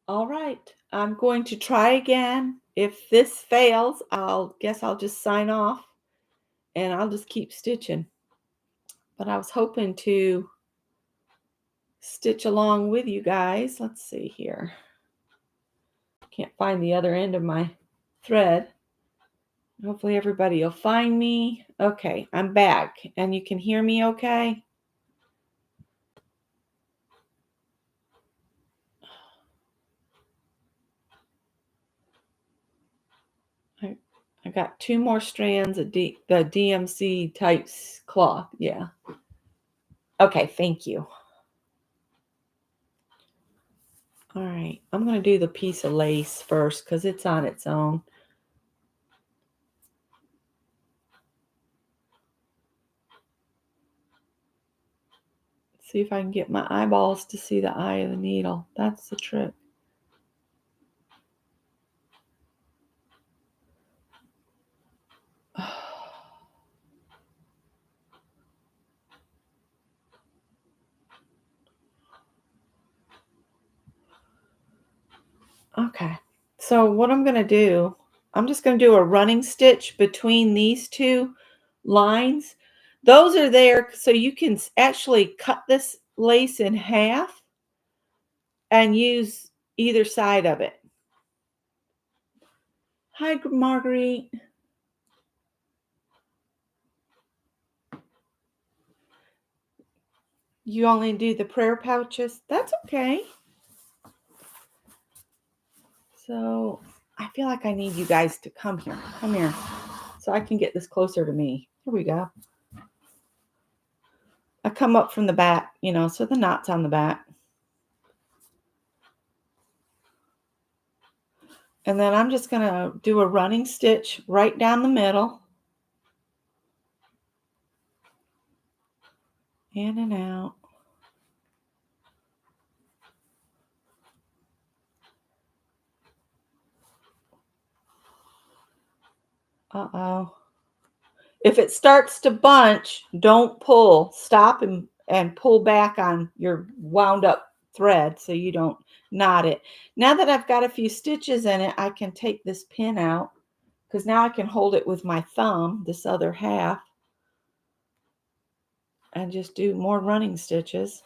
All right, I'm going to try again. If this fails, I'll just sign off and I'll just keep stitching. But I was hoping to stitch along with you guys. Let's see here. Can't find the other end of my thread. Hopefully everybody will find me. Okay, I'm back and you can hear me okay? I got 2 more strands of the DMC types cloth. Yeah. Okay, thank you. All right, I'm going to do the piece of lace first because it's on its own. See if I can get my eyeballs to see the eye of the needle. That's the trick. Okay, so what I'm going to do, I'm just going to do a running stitch between these two lines. Those are there so you can actually cut this lace in half and use either side of it. Hi, Marguerite. You only do the prayer pouches? That's okay. So I feel like I need you guys to come here. Come here. So I can get this closer to me. Here we go. I come up from the back, so the knot's on the back. And then I'm just going to do a running stitch right down the middle. In and out. Uh-oh. If it starts to bunch, don't pull. Stop and pull back on your wound up thread so you don't knot it. Now that I've got a few stitches in it, I can take this pin out because now I can hold it with my thumb, this other half, and just do more running stitches.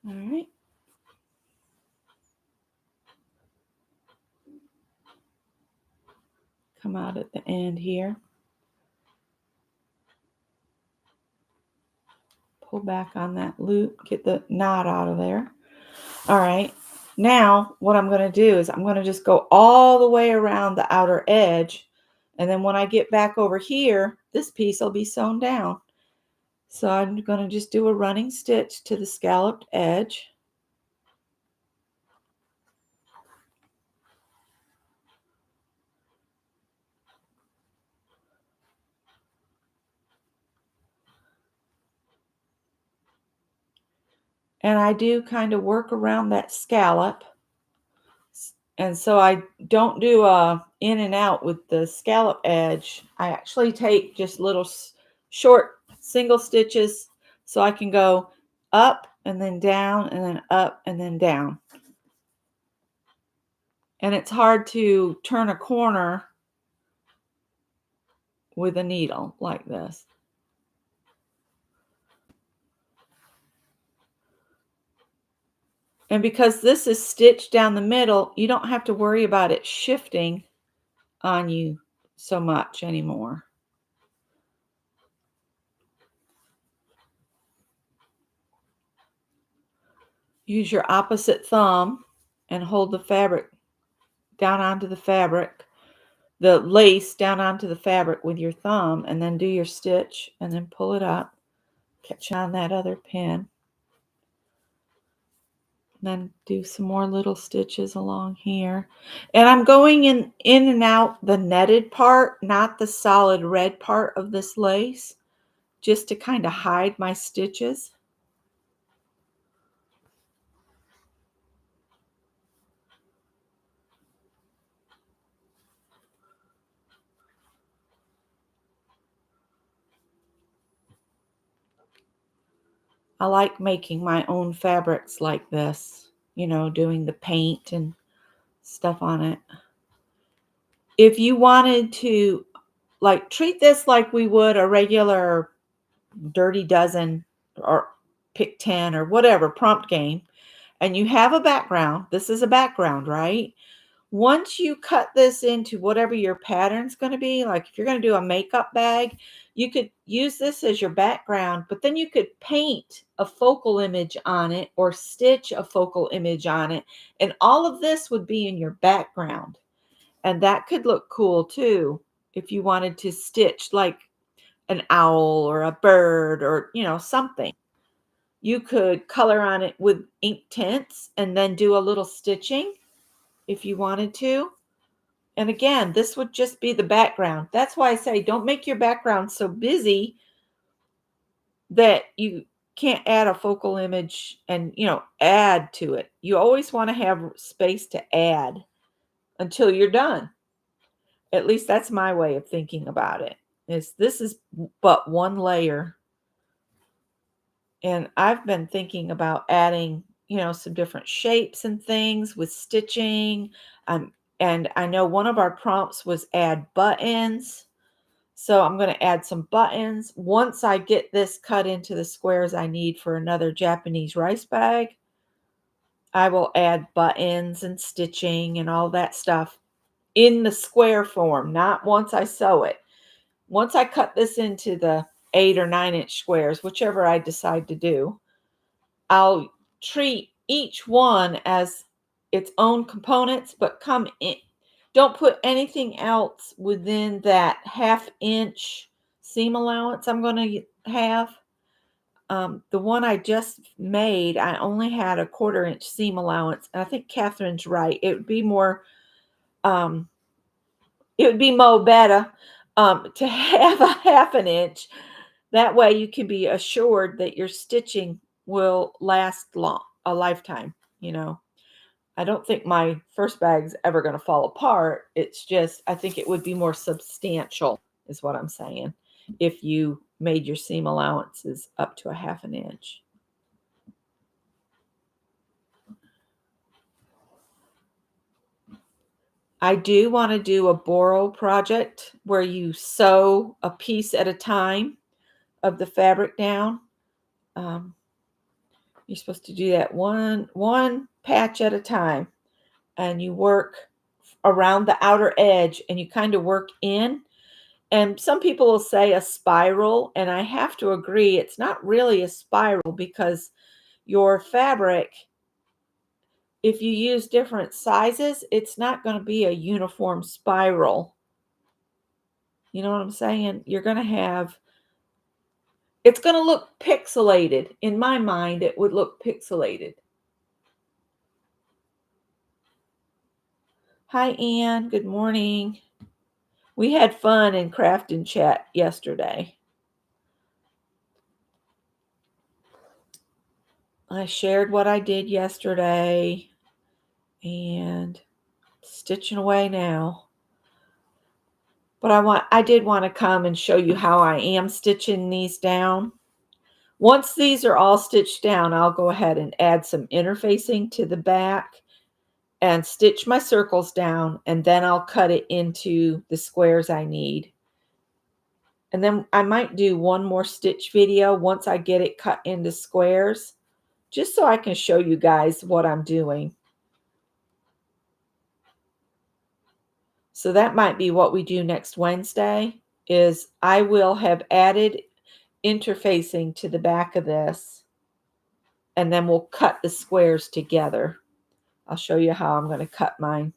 All right. Come out at the end here. Pull back on that loop, get the knot out of there. All right. Now what I'm going to do is I'm going to just go all the way around the outer edge. And then when I get back over here, this piece will be sewn down. So I'm going to just do a running stitch to the scalloped edge. And I do kind of work around that scallop. And so I don't do a in and out with the scallop edge. I actually take just little short single stitches so I can go up and then down and then up and then down. And it's hard to turn a corner with a needle like this. And because this is stitched down the middle, you don't have to worry about it shifting on you so much anymore. Use your opposite thumb and hold the fabric down onto the fabric, the lace down onto the fabric with your thumb, and then do your stitch and then pull it up. Catch on that other pin. And then do some more little stitches along here. And I'm going in and out the netted part, not the solid red part of this lace, just to kind of hide my stitches. I like making my own fabrics like this, doing the paint and stuff on it. If you wanted to like treat this like we would a regular Dirty Dozen or Pick 10 or whatever prompt game, and you have a background, this is a background, right? Once you cut this into whatever your pattern's going to be, like if you're going to do a makeup bag, you could use this as your background, but then you could paint a focal image on it or stitch a focal image on it, and all of this would be in your background. And that could look cool too if you wanted to stitch like an owl or a bird or, something. You could color on it with ink tints and then do a little stitching if you wanted to. And again, this would just be the background. That's why I say don't make your background so busy that you can't add a focal image and, add to it. You always want to have space to add until you're done. At least that's my way of thinking about it. This is but one layer. And I've been thinking about adding, some different shapes and things with stitching. And I know one of our prompts was add buttons. So I'm going to add some buttons. Once I get this cut into the squares I need for another Japanese rice bag, I will add buttons and stitching and all that stuff in the square form, not once I sew it. Once I cut this into the 8 or 9-inch squares, whichever I decide to do, I'll treat each one as its own components, but come in. Don't put anything else within that 1/2-inch seam allowance I'm going to have. The one I just made, I only had a 1/4-inch seam allowance. And I think Catherine's right. It would be more, better to have a 1/2 inch. That way you can be assured that your stitching will last a lifetime. I don't think my first bag's ever going to fall apart. It's just, I think it would be more substantial, is what I'm saying, if you made your seam allowances up to a 1/2 inch. I do want to do a borrow project where you sew a piece at a time of the fabric down. Um, you're supposed to do that one patch at a time, and you work around the outer edge and you kind of work in. And some people will say a spiral, and I have to agree, it's not really a spiral because your fabric, if you use different sizes, it's not going to be a uniform spiral. You know what I'm saying? It's going to look pixelated. In my mind, it would look pixelated. Hi, Ann. Good morning. We had fun in craft and chat yesterday. I shared what I did yesterday and stitching away now. But I did want to come and show you how I am stitching these down. Once these are all stitched down, I'll go ahead and add some interfacing to the back and stitch my circles down, and then I'll cut it into the squares I need. And then I might do one more stitch video once I get it cut into squares, just so I can show you guys what I'm doing. So that might be what we do next Wednesday, is I will have added interfacing to the back of this, and then we'll cut the squares together. I'll show you how I'm going to cut mine,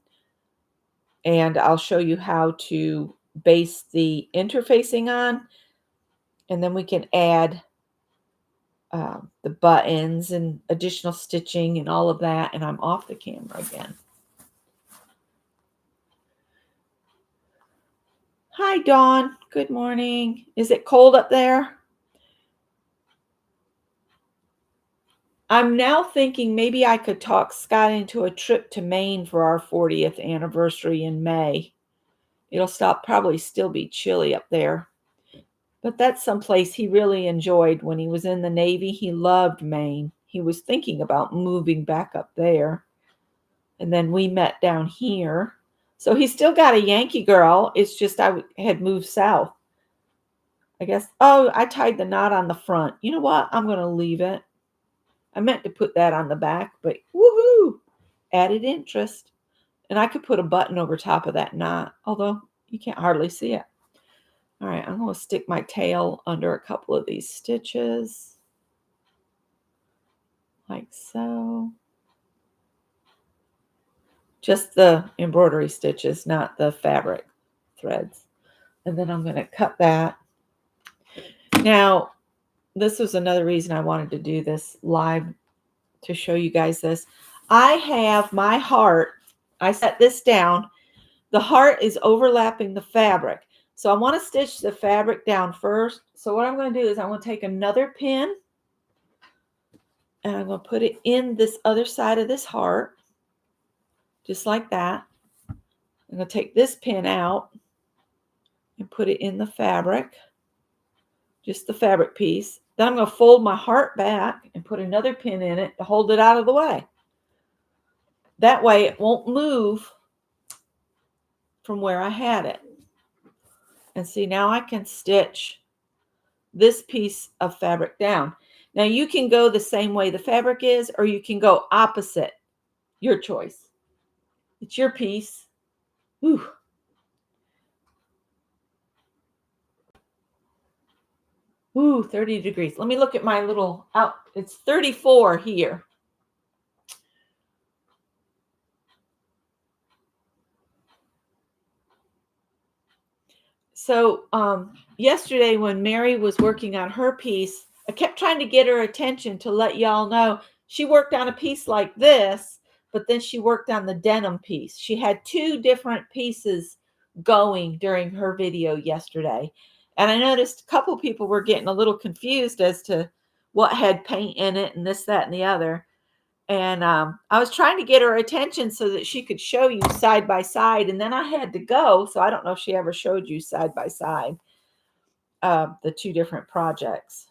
and I'll show you how to base the interfacing on, and then we can add the buttons and additional stitching and all of that. And I'm off the camera again. Hi, Dawn. Good morning. Is it cold up there? I'm now thinking maybe I could talk Scott into a trip to Maine for our 40th anniversary in May. It'll probably still be chilly up there. But that's someplace he really enjoyed when he was in the Navy. He loved Maine. He was thinking about moving back up there. And then we met down here. So he's still got a Yankee girl. It's just I had moved south. I guess. Oh, I tied the knot on the front. You know what? I'm going to leave it. I meant to put that on the back, but woohoo! Added interest. And I could put a button over top of that knot, although you can't hardly see it. All right, I'm going to stick my tail under a couple of these stitches, like so. Just the embroidery stitches, not the fabric threads. And then I'm going to cut that. Now, this was another reason I wanted to do this live, to show you guys this. I have my heart. I set this down. The heart is overlapping the fabric. So I want to stitch the fabric down first. So what I'm going to do is I'm going to take another pin and I'm going to put it in this other side of this heart, just like that. I'm going to take this pin out and put it in the fabric, just the fabric piece. Then I'm going to fold my heart back and put another pin in it to hold it out of the way. That way it won't move from where I had it. And see, now I can stitch this piece of fabric down. Now you can go the same way the fabric is, or you can go opposite. Your choice. It's your piece. Ooh. Ooh, 30 degrees. Let me look at my little out. It's 34 here. So yesterday when Mary was working on her piece, I kept trying to get her attention to let y'all know she worked on a piece like this, but then she worked on the denim piece. She had two different pieces going during her video yesterday. And I noticed a couple people were getting a little confused as to what had paint in it and this, that, and the other. And I was trying to get her attention so that she could show you side by side. And then I had to go. So I don't know if she ever showed you side by side the two different projects.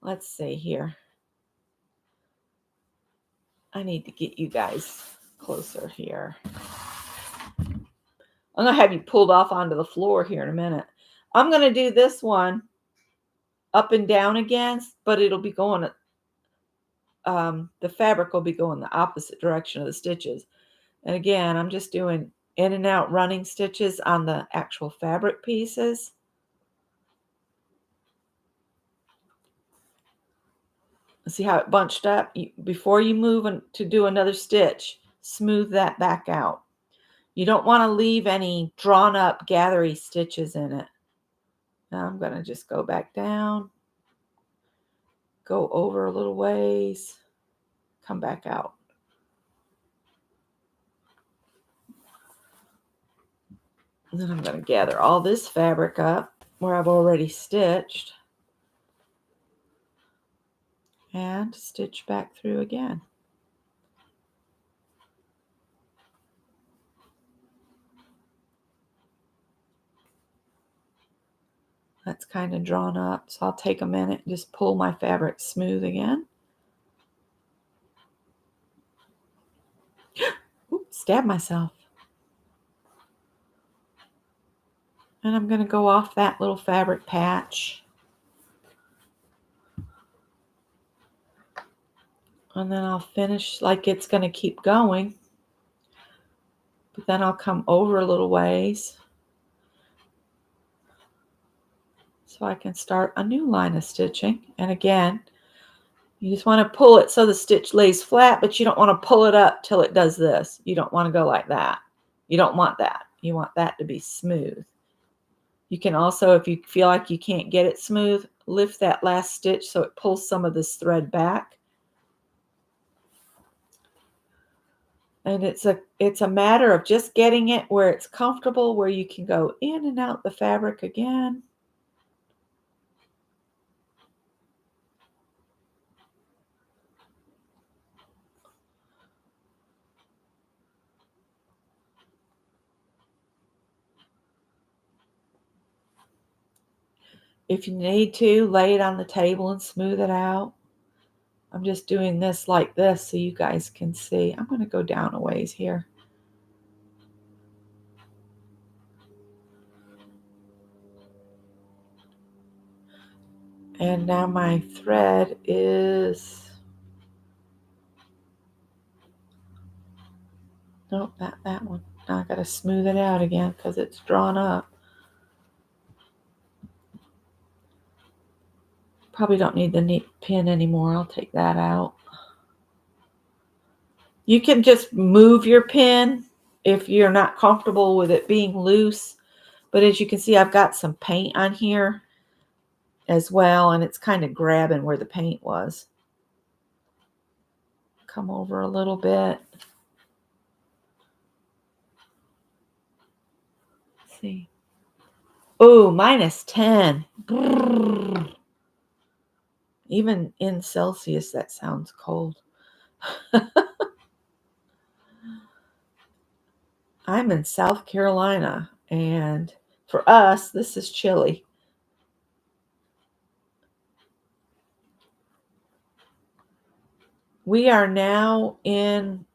Let's see here. I need to get you guys closer here. I'm going to have you pulled off onto the floor here in a minute. I'm going to do this one up and down again, but it'll be going, the fabric will be going the opposite direction of the stitches. And again, I'm just doing in and out running stitches on the actual fabric pieces. See how it bunched up? Before you move to do another stitch, smooth that back out. You don't want to leave any drawn up gathery stitches in it. Now I'm going to just go back down, go over a little ways, come back out. And then I'm going to gather all this fabric up where I've already stitched and stitch back through again. That's kind of drawn up, so I'll take a minute and just pull my fabric smooth again. Oops, stab myself. And I'm going to go off that little fabric patch. And then I'll finish like it's going to keep going. But then I'll come over a little ways so I can start a new line of stitching. And again, you just want to pull it so the stitch lays flat, but you don't want to pull it up till it does this. You don't want to go like that. You don't want that. You want that to be smooth. You can also, if you feel like you can't get it smooth, lift that last stitch so it pulls some of this thread back. And it's a matter of just getting it where it's comfortable, where you can go in and out the fabric again. If you need to, lay it on the table and smooth it out. I'm just doing this like this so you guys can see. I'm going to go down a ways here. And now my thread is, nope, not that one. Now I got to smooth it out again because it's drawn up. Probably don't need the pin anymore. I'll take that out. You can just move your pin if you're not comfortable with it being loose. But as you can see, I've got some paint on here as well, and it's kind of grabbing where the paint was. Come over a little bit. Let's see. Oh, -10. Brrr. Even in Celsius, that sounds cold. I'm in South Carolina, and for us, this is chilly. We are now in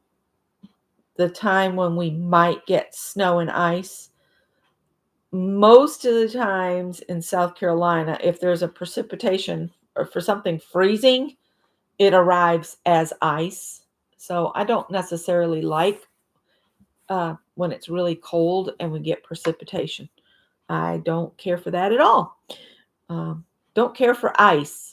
the time when we might get snow and ice. Most of the times in South Carolina, if there's a precipitation or for something freezing, it arrives as ice. So I don't necessarily like when it's really cold and we get precipitation. I don't care for that at all. Don't care for ice.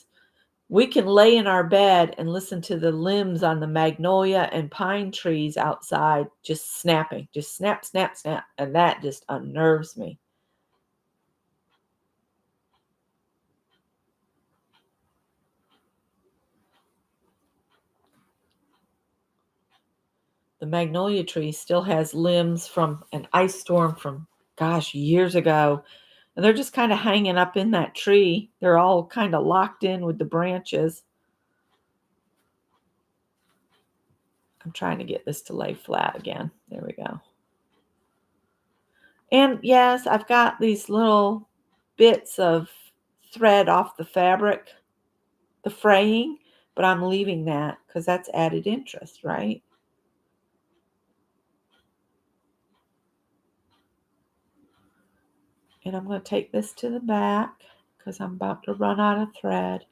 We can lay in our bed and listen to the limbs on the magnolia and pine trees outside just snapping, just snap, snap, snap. And that just unnerves me. The magnolia tree still has limbs from an ice storm from, gosh, years ago. And they're just kind of hanging up in that tree. They're all kind of locked in with the branches. I'm trying to get this to lay flat again. There we go. And yes, I've got these little bits of thread off the fabric, the fraying, but I'm leaving that because that's added interest, right? And I'm going to take this to the back because I'm about to run out of thread.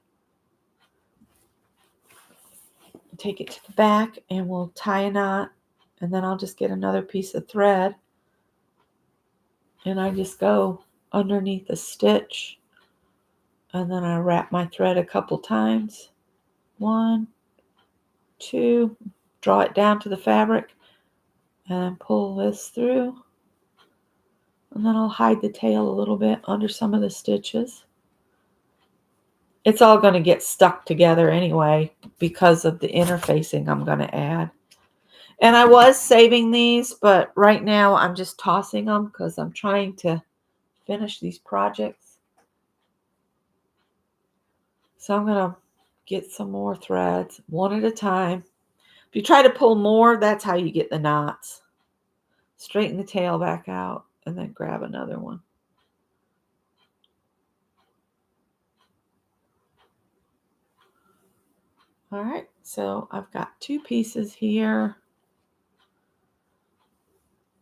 Take it to the back and we'll tie a knot, and then I'll just get another piece of thread and I just go underneath the stitch, and then I wrap my thread a couple times. 1, 2, draw it down to the fabric and pull this through, and then I'll hide the tail a little bit under some of the stitches. It's all going to get stuck together anyway because of the interfacing I'm going to add. And I was saving these, but right now I'm just tossing them because I'm trying to finish these projects. So I'm going to get some more threads one at a time. If you try to pull more, that's how you get the knots. Straighten the tail back out and then grab another one. All right, so I've got 2 pieces here.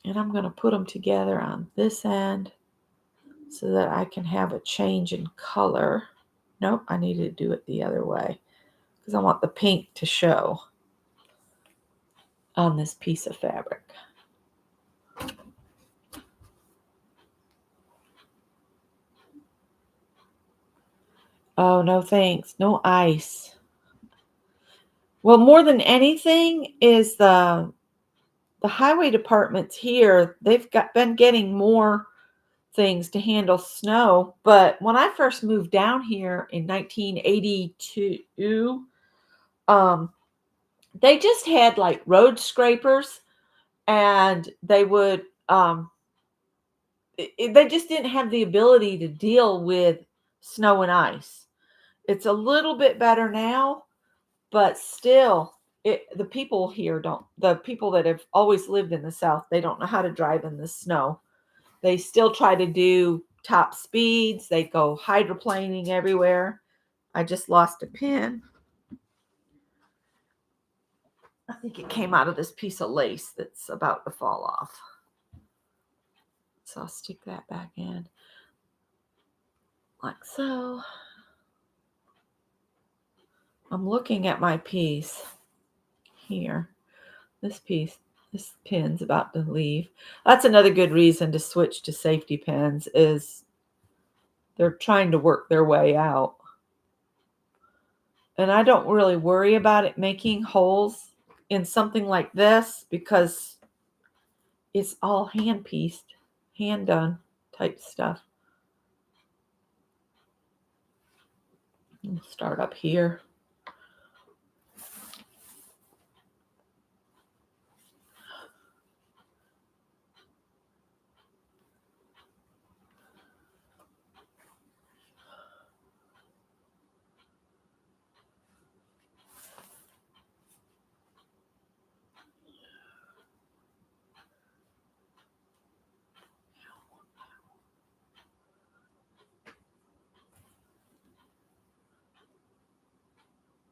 And I'm going to put them together on this end so that I can have a change in color. Nope, I need to do it the other way because I want the pink to show on this piece of fabric. Oh, no thanks. No ice. Well, more than anything is the highway departments here, they've been getting more things to handle snow. But when I first moved down here in 1982, they just had like road scrapers, and they would they just didn't have the ability to deal with snow and ice. It's a little bit better now, but still the people here don't, the people that have always lived in the South, they don't know how to drive in the snow. They still try to do top speeds. They go hydroplaning everywhere. I just lost a pin. I think it came out of this piece of lace that's about to fall off. So I'll stick that back in like so. I'm looking at my piece here. This pin's about to leave. That's another good reason to switch to safety pins, is they're trying to work their way out. And I don't really worry about it making holes in something like this because it's all hand pieced, hand done type stuff. We'll start up here.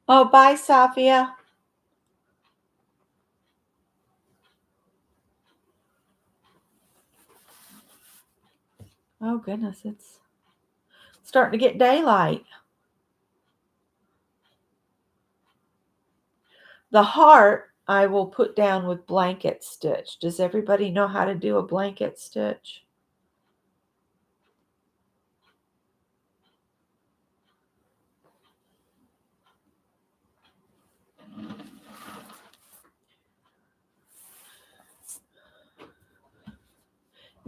Oh, bye, Safia. Oh, goodness, it's starting to get daylight. The heart I will put down with blanket stitch. Does everybody know how to do a blanket stitch?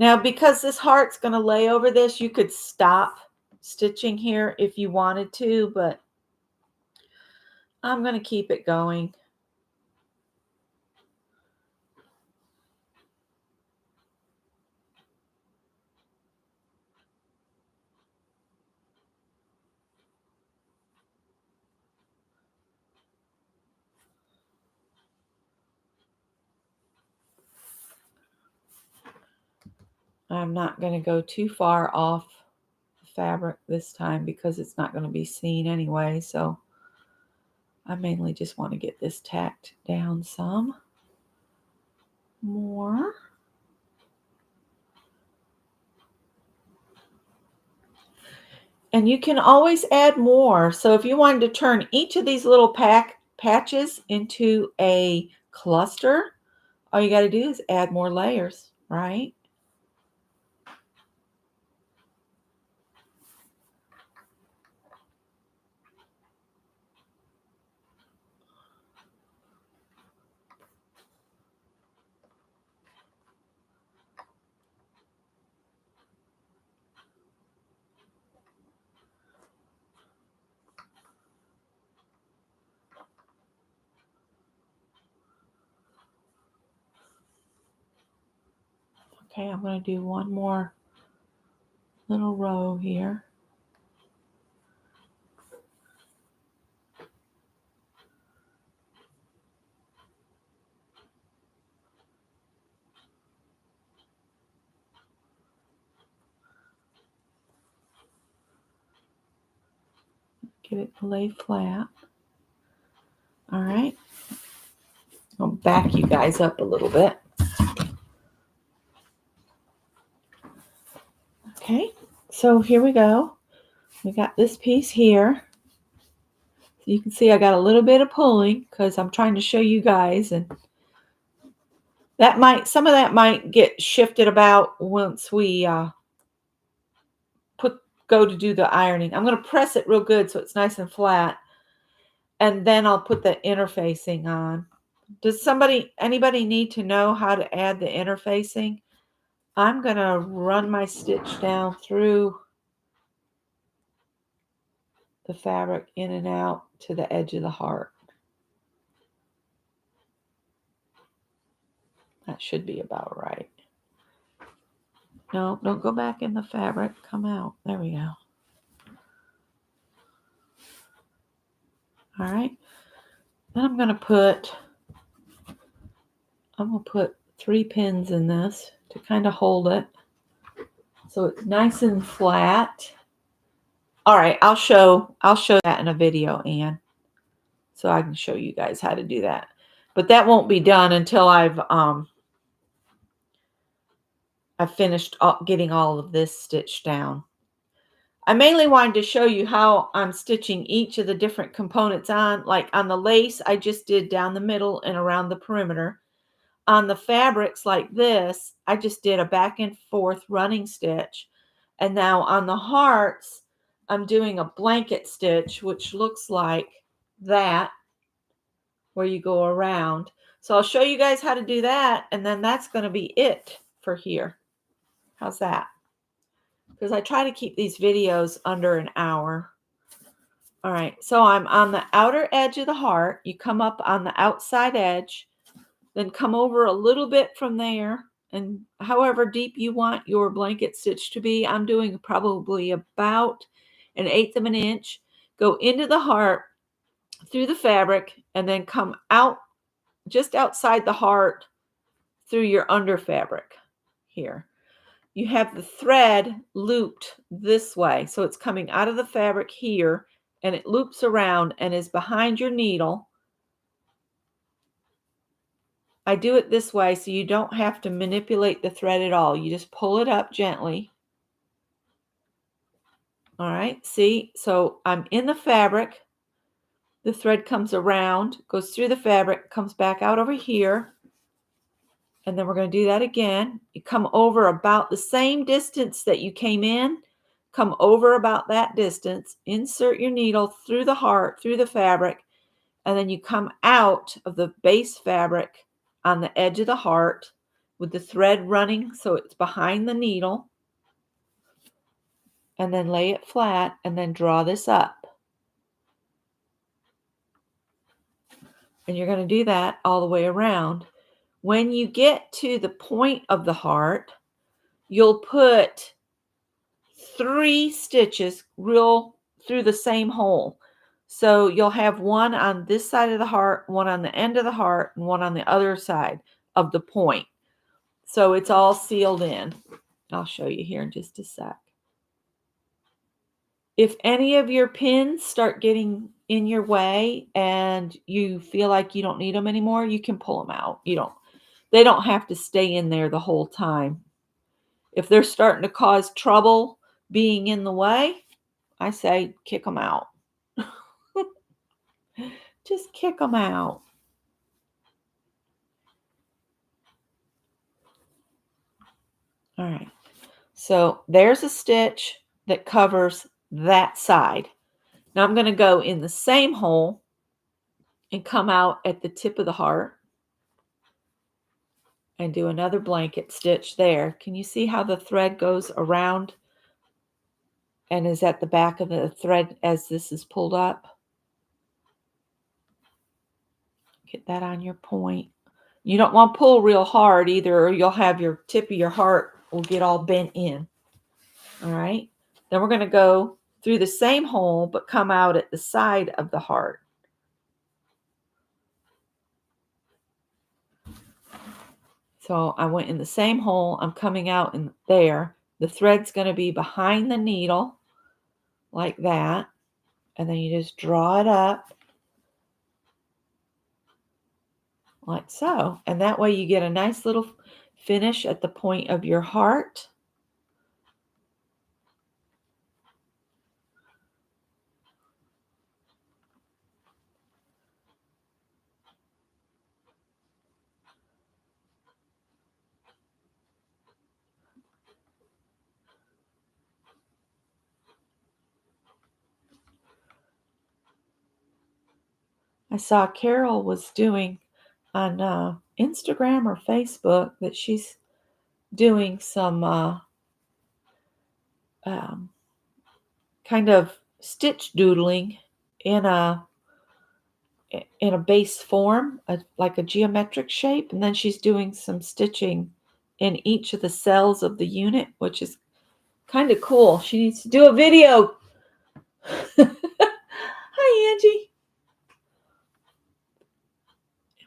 Now, because this heart's going to lay over this, you could stop stitching here if you wanted to, but I'm going to keep it going. I'm not going to go too far off the fabric this time because it's not going to be seen anyway. So I mainly just want to get this tacked down some more. And you can always add more. So if you wanted to turn each of these little patches into a cluster, all you got to do is add more layers, right? Okay, I'm going to do one more little row here. Get it to lay flat. All right. I'll back you guys up a little bit. Okay, so here we go. We got this piece here. So you can see I got a little bit of pulling because I'm trying to show you guys, and some of that might get shifted about once we go to do the ironing. I'm going to press it real good so it's nice and flat, and then I'll put the interfacing on. Does anybody need to know how to add the interfacing? I'm going to run my stitch down through the fabric in and out to the edge of the heart. That should be about right. No, don't go back in the fabric. Come out. There we go. All right. Then I'm going to put 3 pins in this to kind of hold it. so it's nice and flat. All right, I'll show that in a video, Anne, so I can show you guys how to do that. But that won't be done until I've finished getting all of this stitched down. I mainly wanted to show you how I'm stitching each of the different components on. Like on the lace, I just did down the middle and around the perimeter. On the fabrics like this, I just did a back and forth running stitch. And now on the hearts, I'm doing a blanket stitch, which looks like that, where you go around. So I'll show you guys how to do that, and then that's going to be it for here. How's that? Because I try to keep these videos under an hour. All right, so I'm on the outer edge of the heart. You come up on the outside edge, then come over a little bit from there, and however deep you want your blanket stitch to be. I'm doing probably about 1/8 of an inch. Go into the heart through the fabric, and then come out just outside the heart through your under fabric here. You have the thread looped this way. So it's coming out of the fabric here, and it loops around and is behind your needle. I do it this way so you don't have to manipulate the thread at all. You just pull it up gently. All right, see? So I'm in the fabric. The thread comes around, goes through the fabric, comes back out over here. And then we're going to do that again. You come over about the same distance that you came in. Come over about that distance. Insert your needle through the heart, through the fabric. And then you come out of the base fabric on the edge of the heart with the thread running so it's behind the needle. And then lay it flat and then draw this up. And you're going to do that all the way around. When you get to the point of the heart, you'll put 3 stitches real through the same hole. So you'll have one on this side of the heart, one on the end of the heart, and one on the other side of the point. So it's all sealed in. I'll show you here in just a sec. If any of your pins start getting in your way and you feel like you don't need them anymore, you can pull them out. They don't have to stay in there the whole time. If they're starting to cause trouble being in the way, I say kick them out. Just kick them out. All right. So there's a stitch that covers that side. Now I'm going to go in the same hole and come out at the tip of the heart and do another blanket stitch there. Can you see how the thread goes around and is at the back of the thread as this is pulled up? Get that on your point. You don't want to pull real hard either, or you'll have your tip of your heart will get all bent in. All right. Then we're going to go through the same hole, but come out at the side of the heart. So I went in the same hole. I'm coming out in there. The thread's going to be behind the needle like that. And then you just draw it up like so. And that way you get a nice little finish at the point of your heart. I saw Carol was doing on Instagram or Facebook that she's doing some kind of stitch doodling in a base form, like a geometric shape, and then she's doing some stitching in each of the cells of the unit, which is kind of cool. She needs to do a video. Hi, Angie.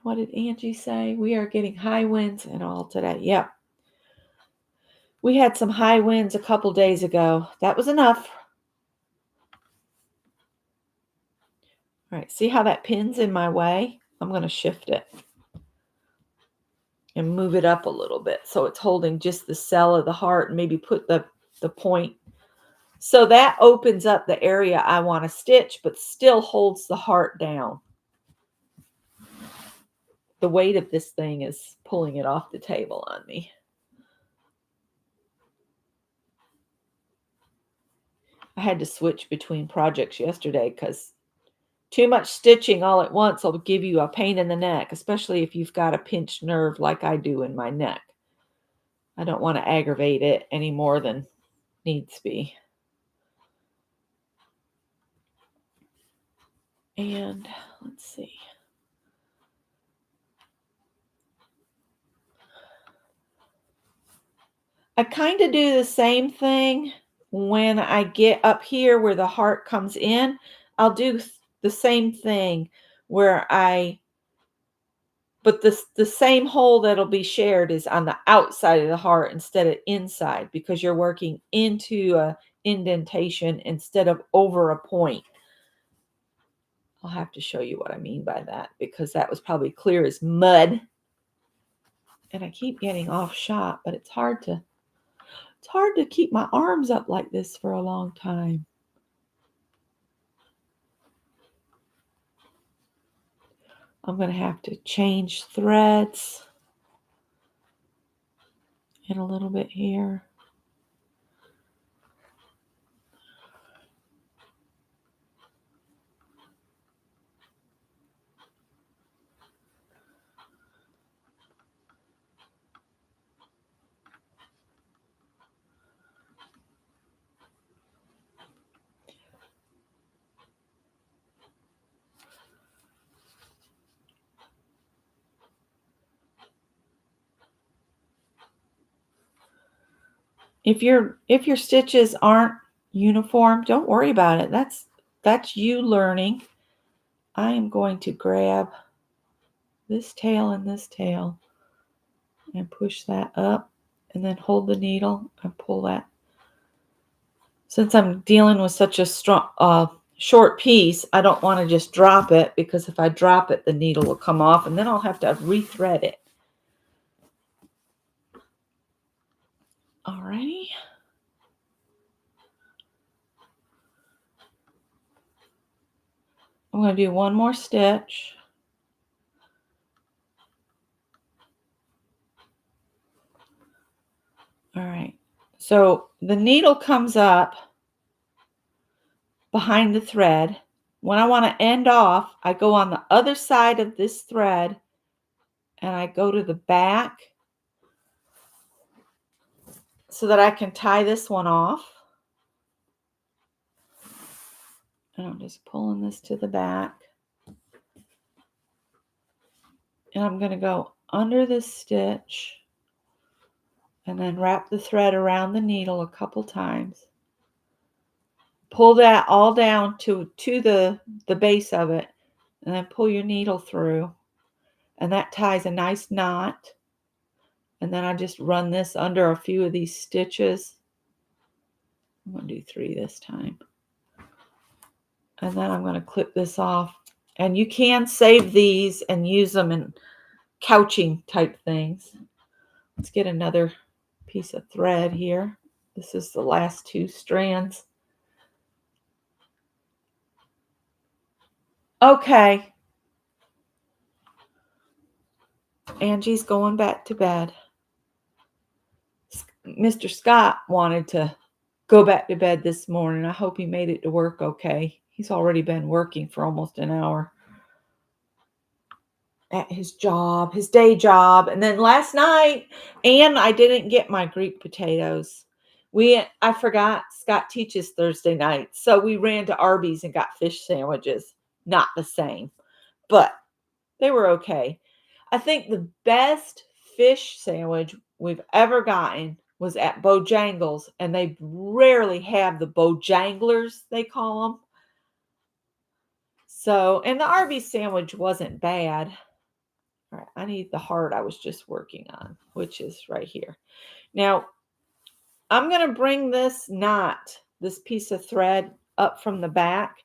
What did Angie say? We are getting high winds and all today. Yep. We had some high winds a couple days ago. That was enough. All right, see how that pin's in my way? I'm going to shift it and move it up a little bit so it's holding just the cell of the heart, and maybe put the point. So that opens up the area I want to stitch, but still holds the heart down. The weight of this thing is pulling it off the table on me. I had to switch between projects yesterday because too much stitching all at once will give you a pain in the neck, especially if you've got a pinched nerve like I do in my neck. I don't want to aggravate it any more than needs be. And let's see. I kind of do the same thing when I get up here where the heart comes in. I'll do the same thing where but the same hole that'll be shared is on the outside of the heart instead of inside, because you're working into a indentation instead of over a point. I'll have to show you what I mean by that, because that was probably clear as mud. And I keep getting off shot, but it's hard to keep my arms up like this for a long time. I'm going to have to change threads in a little bit here. If your stitches aren't uniform, don't worry about it. That's you learning. I am going to grab this tail and this tail and push that up, and then hold the needle and pull that. Since I'm dealing with such a strong short piece, I don't want to just drop it, because if I drop it, the needle will come off and then I'll have to rethread it. Alrighty. I'm going to do one more stitch. All right. So the needle comes up behind the thread. When I want to end off, I go on the other side of this thread and I go to the back so that I can tie this one off. And I'm just pulling this to the back. And I'm going to go under this stitch and then wrap the thread around the needle a couple times. Pull that all down to the base of it, and then pull your needle through. And that ties a nice knot. And then I just run this under a few of these stitches. I'm going to do 3 this time. And then I'm going to clip this off. And you can save these and use them in couching type things. Let's get another piece of thread here. This is the last 2 strands. Okay. Angie's going back to bed. Mr. Scott wanted to go back to bed this morning. I hope he made it to work okay. He's already been working for almost an hour at his job, his day job. And then last night, and I didn't get my Greek potatoes. I forgot Scott teaches Thursday night. So we ran to Arby's and got fish sandwiches. Not the same, but they were okay. I think the best fish sandwich we've ever gotten was at Bojangles, and they rarely have the Bojanglers, they call them. So, and the Arby's sandwich wasn't bad. All right, I need the heart I was just working on, which is right here. Now, I'm going to bring this knot, this piece of thread up from the back,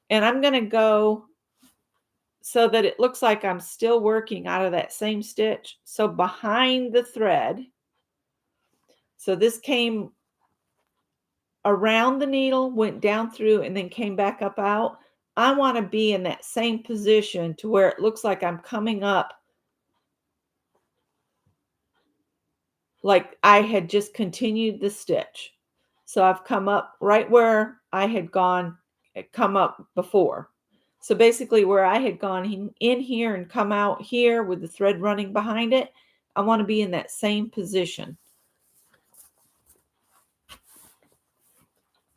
and I'm going to go so that it looks like I'm still working out of that same stitch. So behind the thread, so this came around the needle, went down through, and then came back up out. I want to be in that same position to where it looks like I'm coming up like I had just continued the stitch. So I've come up right where I had come up before. So basically where I had gone in here and come out here with the thread running behind it, I want to be in that same position.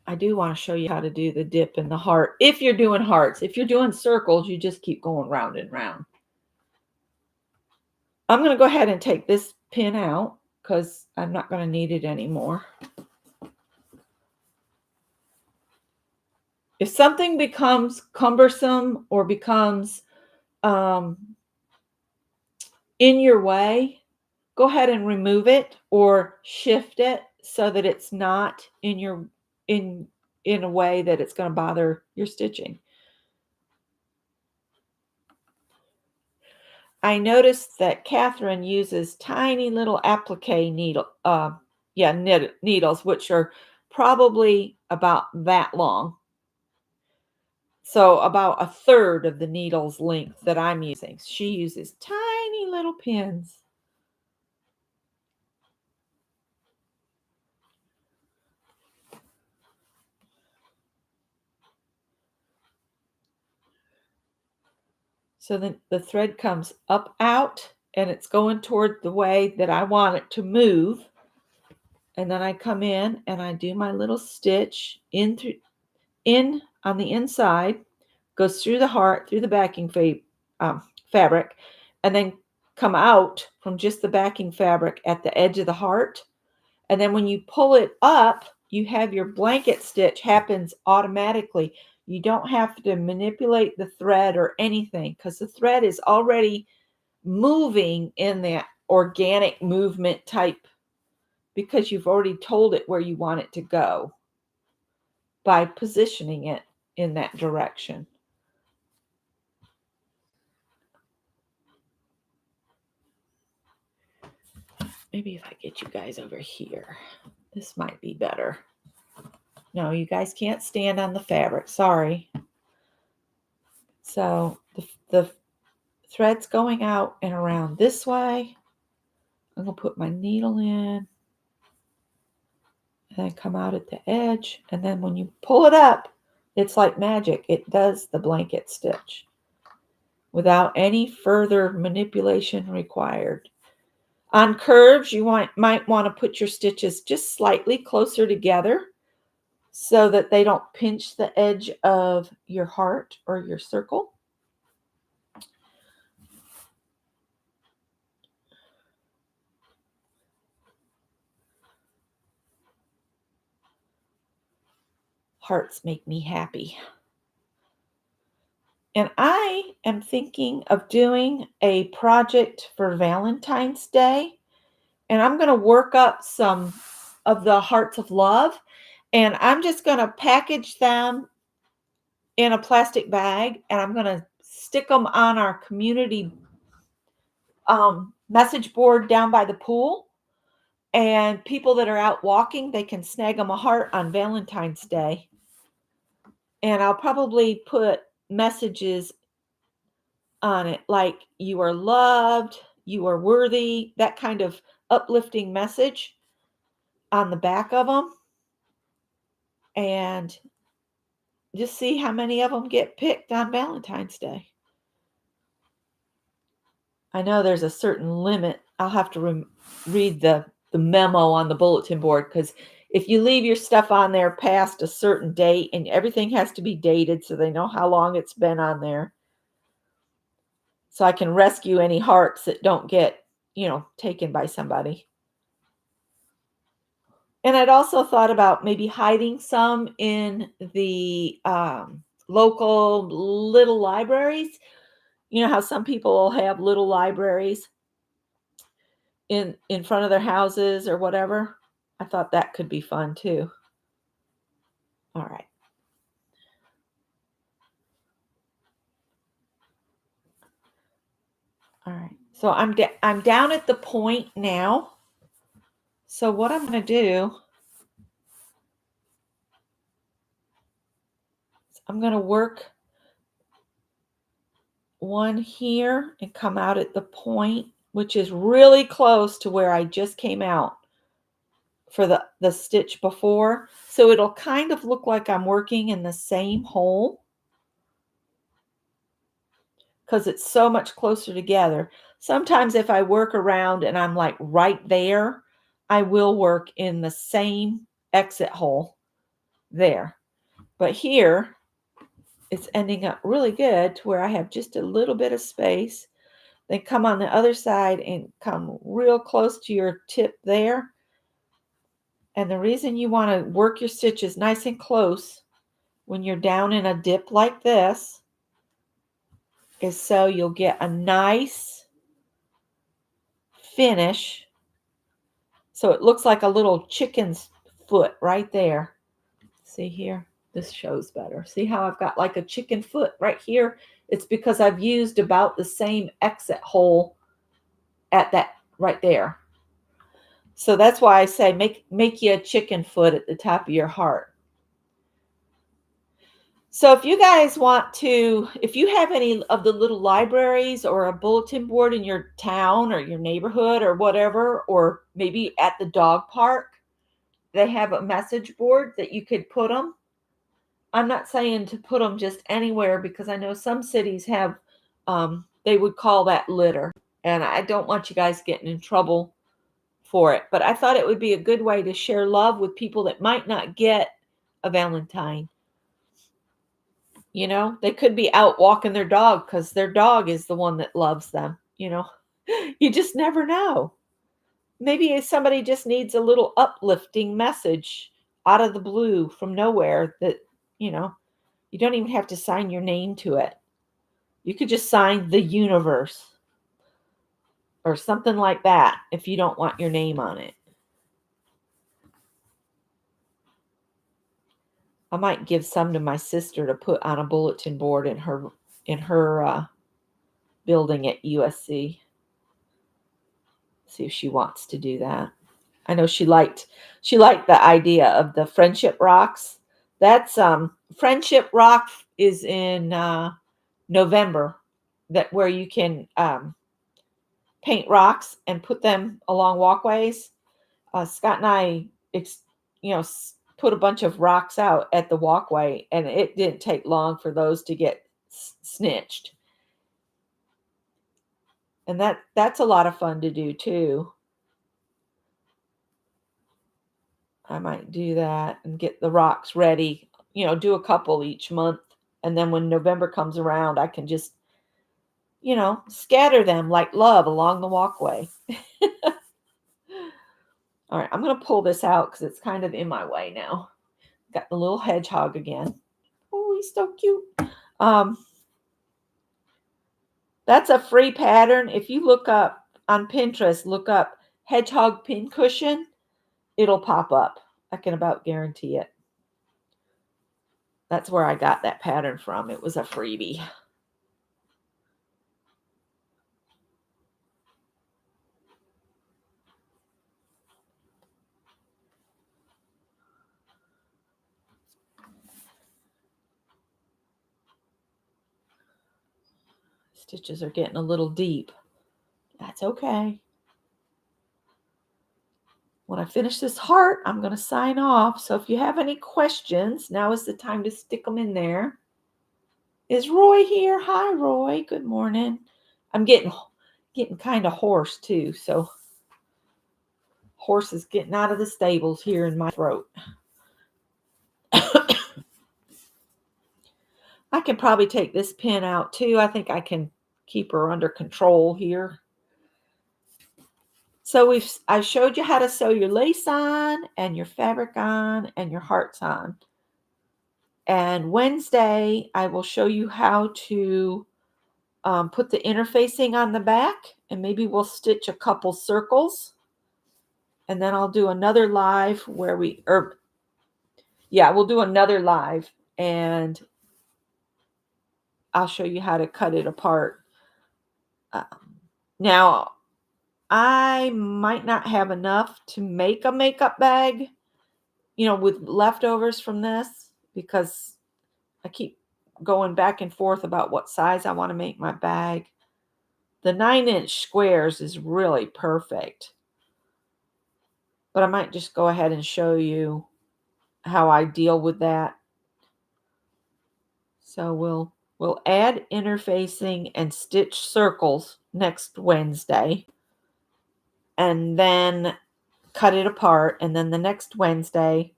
I do want to show you how to do the dip and the heart. If you're doing hearts, if you're doing circles, you just keep going round and round. I'm going to go ahead and take this pin out because I'm not going to need it anymore. If something becomes cumbersome or becomes in your way, go ahead and remove it or shift it so that it's not in a way that it's going to bother your stitching. I noticed that Catherine uses tiny little applique needles, which are probably about that long. So about a third of the needle's length that I'm using. She uses tiny little pins. So then the thread comes up out and it's going toward the way that I want it to move. And then I come in and I do my little stitch in on the inside, goes through the heart, through the backing fabric, and then come out from just the backing fabric at the edge of the heart. And then when you pull it up, you have your blanket stitch happens automatically. You don't have to manipulate the thread or anything because the thread is already moving in that organic movement type because you've already told it where you want it to go by positioning it in that direction. Maybe if I get you guys over here, this might be better. No, you guys can't stand on the fabric. Sorry. So the thread's going out and around this way. I'm going to put my needle in and then come out at the edge. And then when you pull it up, it's like magic. It does the blanket stitch without any further manipulation required. On curves, you might want to put your stitches just slightly closer together so that they don't pinch the edge of your heart or your circle. Hearts make me happy. And I am thinking of doing a project for Valentine's Day. And I'm going to work up some of the hearts of love. And I'm just going to package them in a plastic bag. And I'm going to stick them on our community message board down by the pool. And people that are out walking, they can snag them a heart on Valentine's Day. And I'll probably put messages on it like you are loved, you are worthy, that kind of uplifting message on the back of them. And just see how many of them get picked on Valentine's Day. I know there's a certain limit. I'll have to read the memo on the bulletin board because if you leave your stuff on there past a certain date, and everything has to be dated so they know how long it's been on there, so I can rescue any hearts that don't get, taken by somebody. And I'd also thought about maybe hiding some in the local little libraries. You know how some people have little libraries in front of their houses or whatever. I thought that could be fun too. All right. All right. So I'm down at the point now. So what I'm going to do, I'm going to work one here and come out at the point, which is really close to where I just came out for the stitch before. So it'll kind of look like I'm working in the same hole because it's so much closer together. Sometimes if I work around and I'm like right there, I will work in the same exit hole there. But here, it's ending up really good to where I have just a little bit of space. Then come on the other side and come real close to your tip there. And the reason you want to work your stitches nice and close when you're down in a dip like this is so you'll get a nice finish. So it looks like a little chicken's foot right there. See here? This shows better. See how I've got like a chicken foot right here? It's because I've used about the same exit hole at that right there. So that's why I say make you a chicken foot at the top of your heart. So if you guys want to, if you have any of the little libraries or a bulletin board in your town or your neighborhood or whatever, or maybe at the dog park, they have a message board that you could put them. I'm not saying to put them just anywhere because I know some cities have, they would call that litter. And I don't want you guys getting in trouble for it. But I thought it would be a good way to share love with people that might not get a Valentine. You know, they could be out walking their dog because their dog is the one that loves them. You know, you just never know. Maybe somebody just needs a little uplifting message out of the blue from nowhere that, you know, you don't even have to sign your name to it. You could just sign the universe or something like that if you don't want your name on it. I might give some to my sister to put on a bulletin board in her building at USC. See if she wants to do that. I know she liked the idea of the friendship rocks. That's friendship rock is in November, that where you can paint rocks and put them along walkways. Scott and I, put a bunch of rocks out at the walkway, and it didn't take long for those to get snitched. And that's a lot of fun to do too. I might do that and get the rocks ready, do a couple each month. And then when November comes around, I can just, scatter them like love along the walkway. All right, I'm going to pull this out because it's kind of in my way now. Got the little hedgehog again. Oh, he's so cute. That's a free pattern. If you look up on Pinterest, look up hedgehog pincushion, it'll pop up. I can about guarantee it. That's where I got that pattern from. It was a freebie. Stitches are getting a little deep. That's okay. When I finish this heart, I'm going to sign off. So if you have any questions, now is the time to stick them in there. Is Roy here? Hi, Roy. Good morning. I'm getting kind of hoarse too. So horse is getting out of the stables here in my throat. I can probably take this pin out too. I think I can keep her under control here. So I showed you how to sew your lace on and your fabric on and your hearts on. And Wednesday, I will show you how to put the interfacing on the back, and maybe we'll stitch a couple circles And then I'll do another live where we'll do another live and I'll show you how to cut it apart. Now, I might not have enough to make a makeup bag, with leftovers from this, because I keep going back and forth about what size I want to make my bag. The 9-inch squares is really perfect, but I might just go ahead and show you how I deal with that. So we'll add interfacing and stitch circles next Wednesday, and then cut it apart, and then the next Wednesday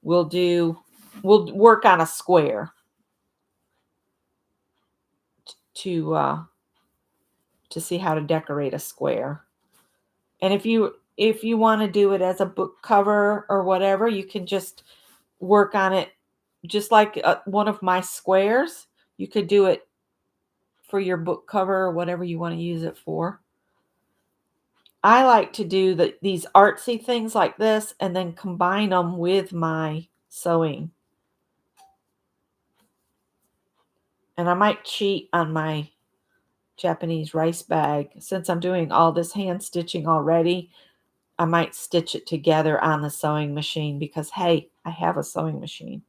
we'll work on a square to see how to decorate a square. And if you want to do it as a book cover or whatever, you can just work on it just like one of my squares. You could do it for your book cover or whatever you want to use it for. I like to do these artsy things like this and then combine them with my sewing. And I might cheat on my Japanese rice bag. Since I'm doing all this hand stitching already, I might stitch it together on the sewing machine because, hey, I have a sewing machine.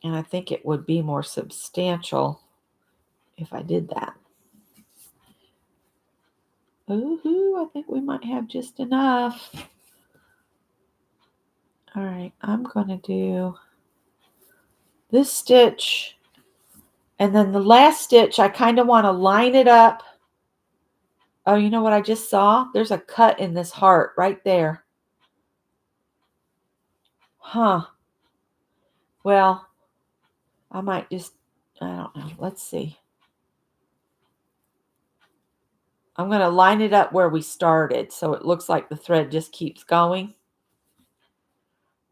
And I think it would be more substantial if I did that. Ooh, I think we might have just enough. All right, I'm going to do this stitch. And then the last stitch, I kind of want to line it up. Oh, you know what I just saw? There's a cut in this heart right there. Huh. Well, I might just, I don't know. Let's see. I'm going to line it up where we started so it looks like the thread just keeps going.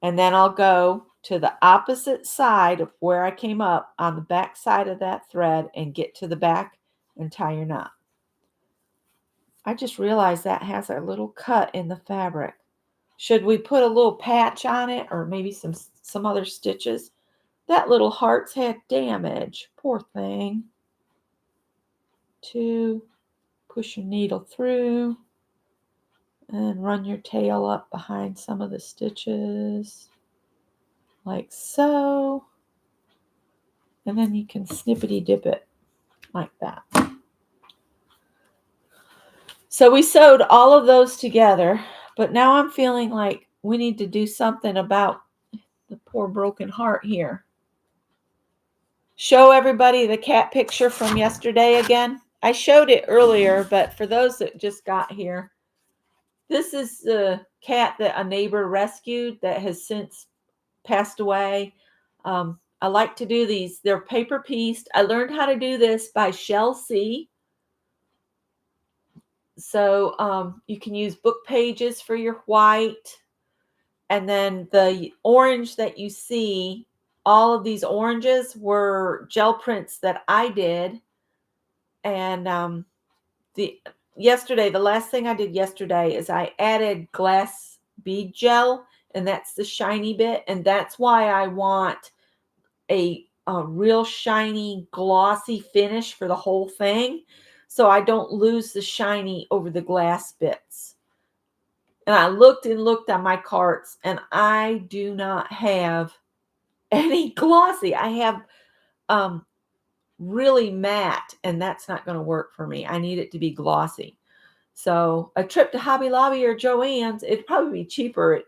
And then I'll go to the opposite side of where I came up on the back side of that thread and get to the back and tie your knot. I just realized that has a little cut in the fabric. Should we put a little patch on it or maybe some other stitches? That little heart's had damage. Poor thing. 2, push your needle through and run your tail up behind some of the stitches like so. And then you can snippety dip it like that. So we sewed all of those together, but now I'm feeling like we need to do something about the poor broken heart here. Show everybody the cat picture from yesterday again. I showed it earlier, but for those that just got here, this is the cat that a neighbor rescued that has since passed away. I like to do these. They're paper pieced. I learned how to do this by Shell C. So you can use book pages for your white. And then the orange that you see, all of these oranges were gel prints that I did. And the last thing I did yesterday is I added glass bead gel, and that's the shiny bit. And that's why I want a real shiny, glossy finish for the whole thing, so I don't lose the shiny over the glass bits. And I looked on my carts, and I do not have any glossy. I have really matte, and that's not going to work for me. I need it to be glossy. So a trip to Hobby Lobby or Joann's, it'd probably be cheaper.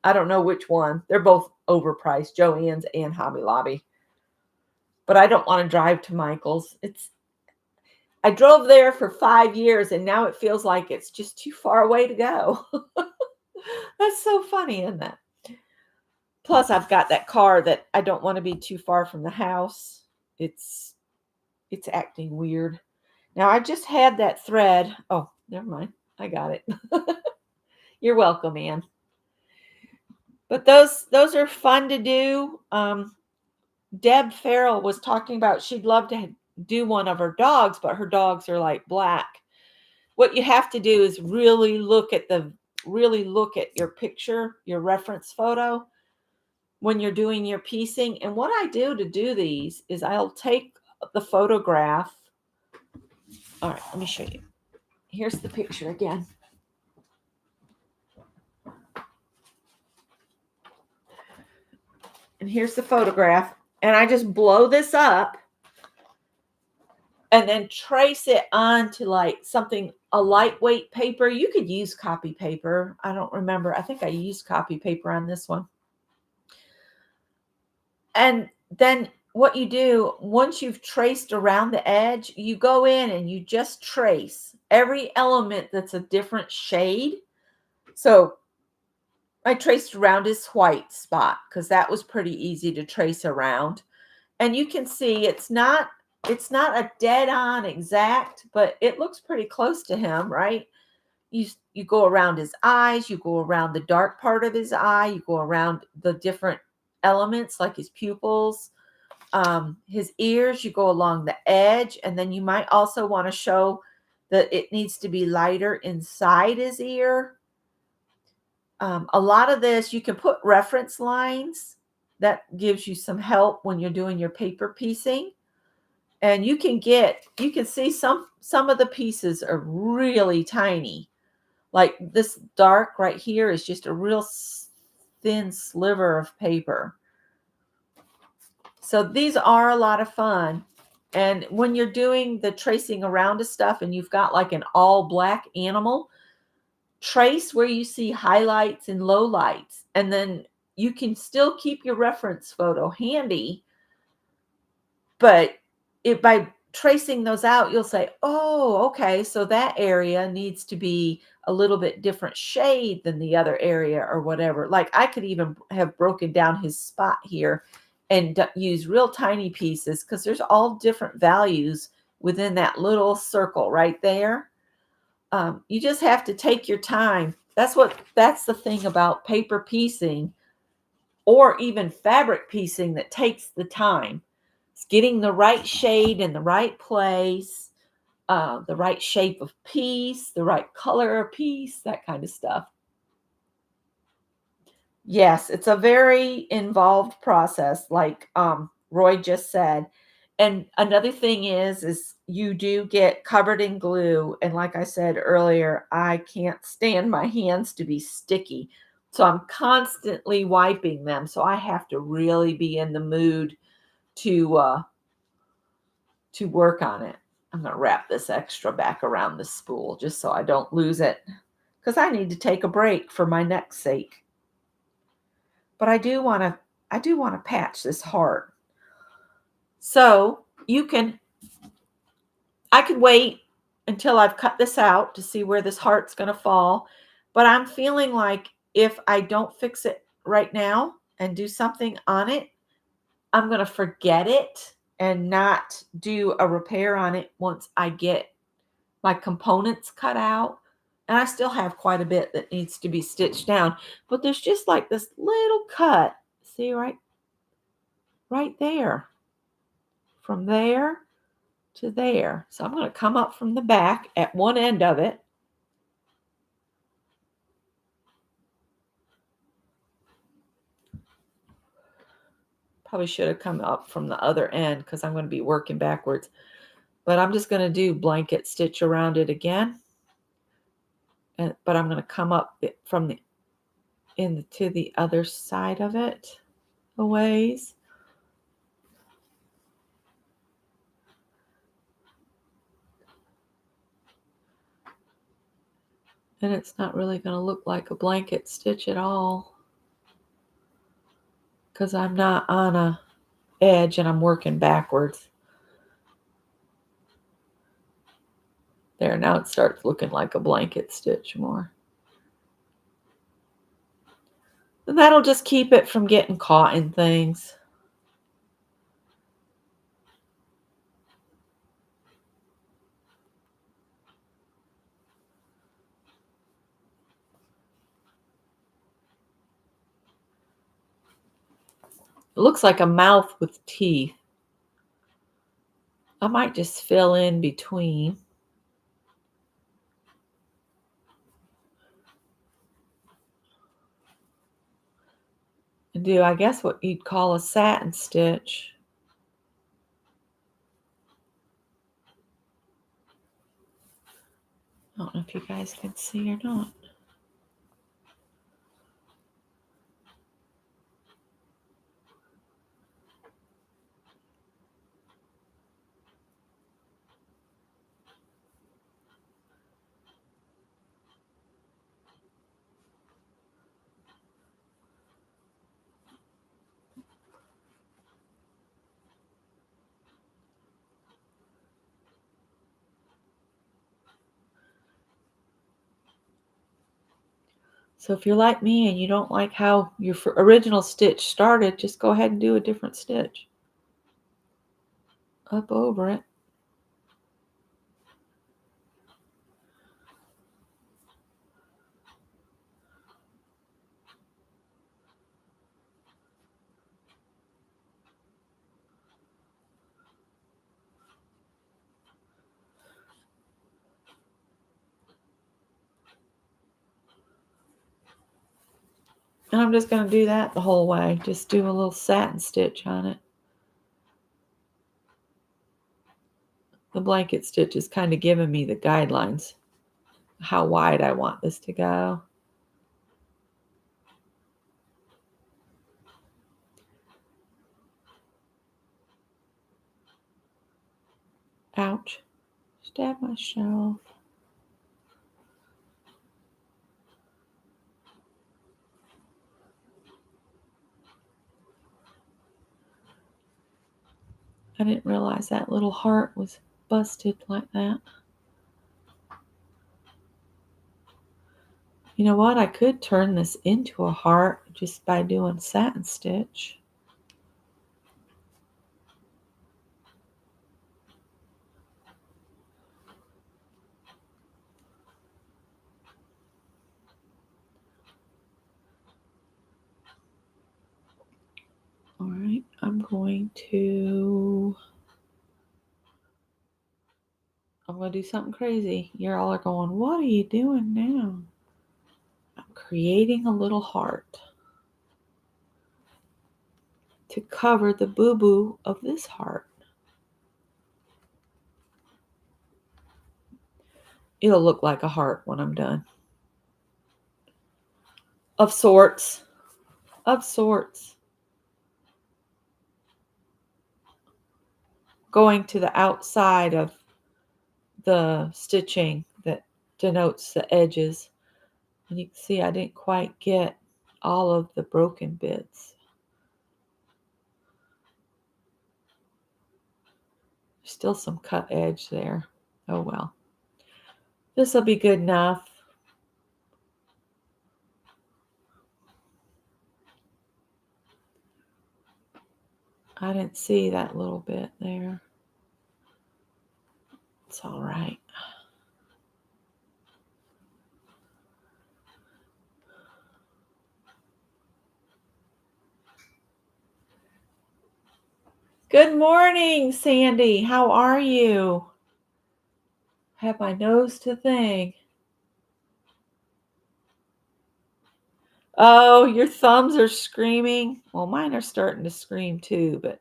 I don't know which one. They're both overpriced, Joann's and Hobby Lobby. But I don't want to drive to Michael's. I drove there for 5 years, and now it feels like it's just too far away to go. That's so funny, isn't it? Plus, I've got that car that I don't want to be too far from the house. It's acting weird. Now, I just had that thread. Oh, never mind. I got it. You're welcome, Ann. But those are fun to do. Deb Farrell was talking about she'd love to do one of her dogs, but her dogs are like black. what you have to do is really look at your picture, your reference photo when you're doing your piecing. And what I do to do these is I'll take the photograph. All right, let me show you. Here's the picture again. And here's the photograph. And I just blow this up and then trace it onto like something, a lightweight paper. You could use copy paper. I don't remember. I think I used copy paper on this one. And then what you do, once you've traced around the edge, you go in and you just trace every element that's a different shade. So I traced around his white spot because that was pretty easy to trace around. And you can see it's not a dead on exact, but it looks pretty close to him, right? You go around his eyes, you go around the dark part of his eye, you go around the different elements like his pupils, his ears, you go along the edge, and then you might also want to show that it needs to be lighter inside his ear. A lot of this, you can put reference lines. That gives you some help when you're doing your paper piecing. And you can see some of the pieces are really tiny. Like this dark right here is just a real thin sliver of paper. So these are a lot of fun. And when you're doing the tracing around of stuff and you've got like an all black animal, trace where you see highlights and lowlights. And then you can still keep your reference photo handy. But by tracing those out, you'll say, oh, okay, so that area needs to be a little bit different shade than the other area or whatever. Like I could even have broken down his spot here and use real tiny pieces because there's all different values within that little circle right there. You just have to take your time. That's the thing about paper piecing or even fabric piecing that takes the time. It's getting the right shade in the right place, the right shape of piece, the right color of piece, that kind of stuff. Yes, it's a very involved process, like Roy just said. And another thing is you do get covered in glue. And like I said earlier, I can't stand my hands to be sticky. So I'm constantly wiping them. So I have to really be in the mood to work on it. I'm going to wrap this extra back around the spool just so I don't lose it because I need to take a break for my neck's sake. But I do want to patch this heart. So I could wait until I've cut this out to see where this heart's going to fall. But I'm feeling like if I don't fix it right now and do something on it, I'm going to forget it and not do a repair on it once I get my components cut out. And I still have quite a bit that needs to be stitched down. But there's just like this little cut. See right there. From there to there. So I'm going to come up from the back at one end of it. Probably should have come up from the other end because I'm going to be working backwards. But I'm just going to do blanket stitch around it again. But I'm going to come up from to the other side of it a ways. And it's not really going to look like a blanket stitch at all because I'm not on a edge and I'm working backwards. There, now it starts looking like a blanket stitch more. And that'll just keep it from getting caught in things. It looks like a mouth with teeth. I might just fill in between. do, I guess, what you'd call a satin stitch. I don't know if you guys can see or not. So if you're like me and you don't like how your original stitch started, just go ahead and do a different stitch up over it. And I'm just going to do that the whole way. Just do a little satin stitch on it. The blanket stitch is kind of giving me the guidelines, how wide I want this to go. Ouch. Stab myself. I didn't realize that little heart was busted like that. You know what? I could turn this into a heart just by doing satin stitch. All right, I'm going to do something crazy. You all are going, what are you doing now? I'm creating a little heart to cover the boo-boo of this heart. It'll look like a heart when I'm done. Of sorts. Of sorts. Going to the outside of the stitching that denotes the edges. And you can see I didn't quite get all of the broken bits. There's still some cut edge there. Oh well. This will be good enough. I didn't see that little bit there. It's all right. Good morning, Sandy. How are you? Have my nose to thing. Oh, your thumbs are screaming. Well, mine are starting to scream too, but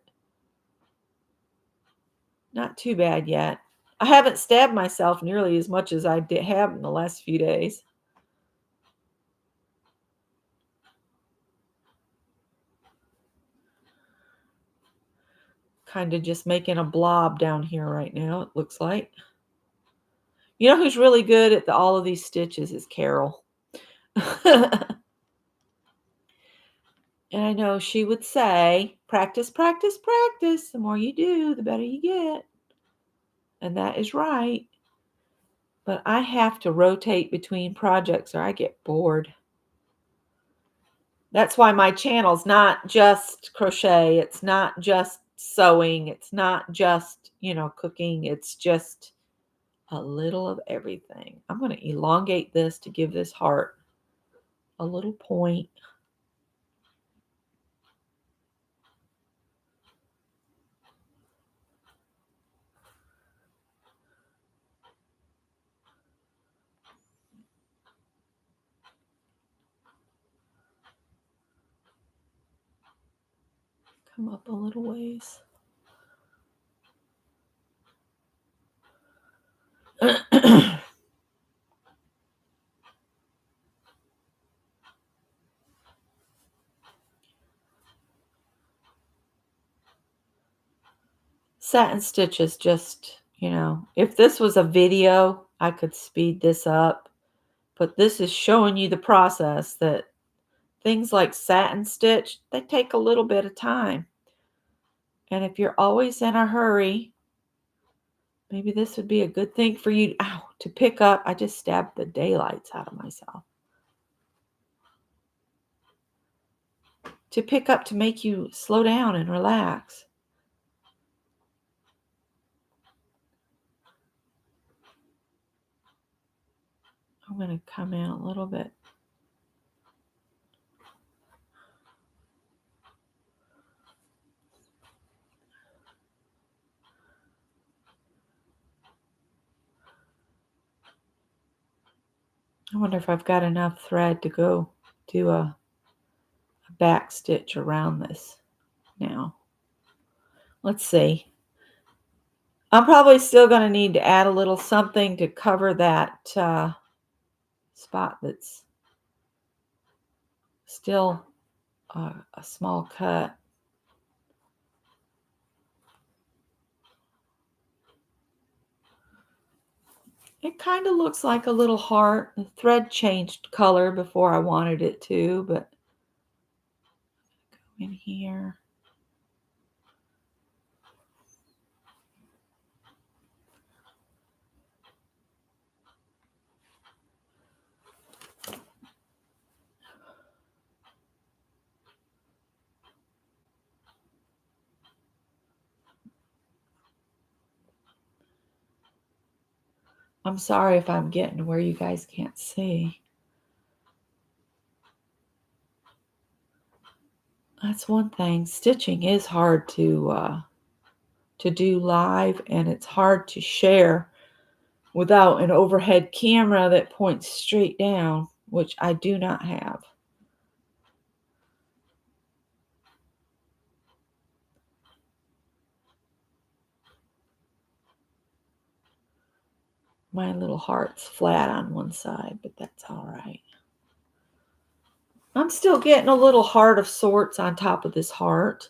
not too bad yet. I haven't stabbed myself nearly as much as I have in the last few days. Kind of just making a blob down here right now, it looks like. You know who's really good at all of these stitches is Carol. And I know she would say, practice, practice, practice. The more you do, the better you get. And that is right. But I have to rotate between projects or I get bored. That's why my channel's not just crochet. It's not just sewing. It's not just, cooking. It's just a little of everything. I'm going to elongate this to give this heart a little point. Come up a little ways. Satin stitches just, if this was a video, I could speed this up. But this is showing you the process that things like satin stitch, they take a little bit of time. And if you're always in a hurry, maybe this would be a good thing for you to pick up. I just stabbed the daylights out of myself. To pick up to make you slow down and relax. I'm going to come in a little bit. I wonder if I've got enough thread to go do a back stitch around this now. Let's see. I'm probably still going to need to add a little something to cover that spot that's still a small cut. It kind of looks like a little heart. The thread changed color before I wanted it to, but go in here. I'm sorry if I'm getting where you guys can't see. That's one thing. Stitching is hard to do live, and it's hard to share without an overhead camera that points straight down, which I do not have. My little heart's flat on one side, but that's all right. I'm still getting a little heart of sorts on top of this heart.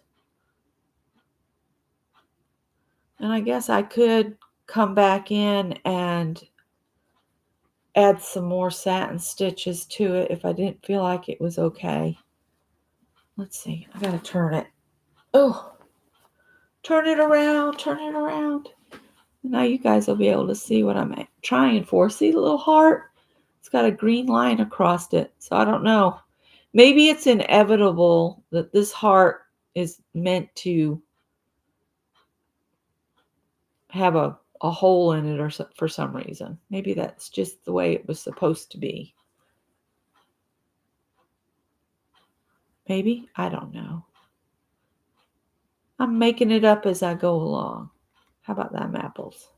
And I guess I could come back in and add some more satin stitches to it if I didn't feel like it was okay. Let's see. I got to turn it. Oh, turn it around, turn it around. Now you guys will be able to see what I'm trying for. See the little heart? It's got a green line across it. So I don't know. Maybe it's inevitable that this heart is meant to have a hole in it or for some reason. Maybe that's just the way it was supposed to be. Maybe? I don't know. I'm making it up as I go along. How about them apples?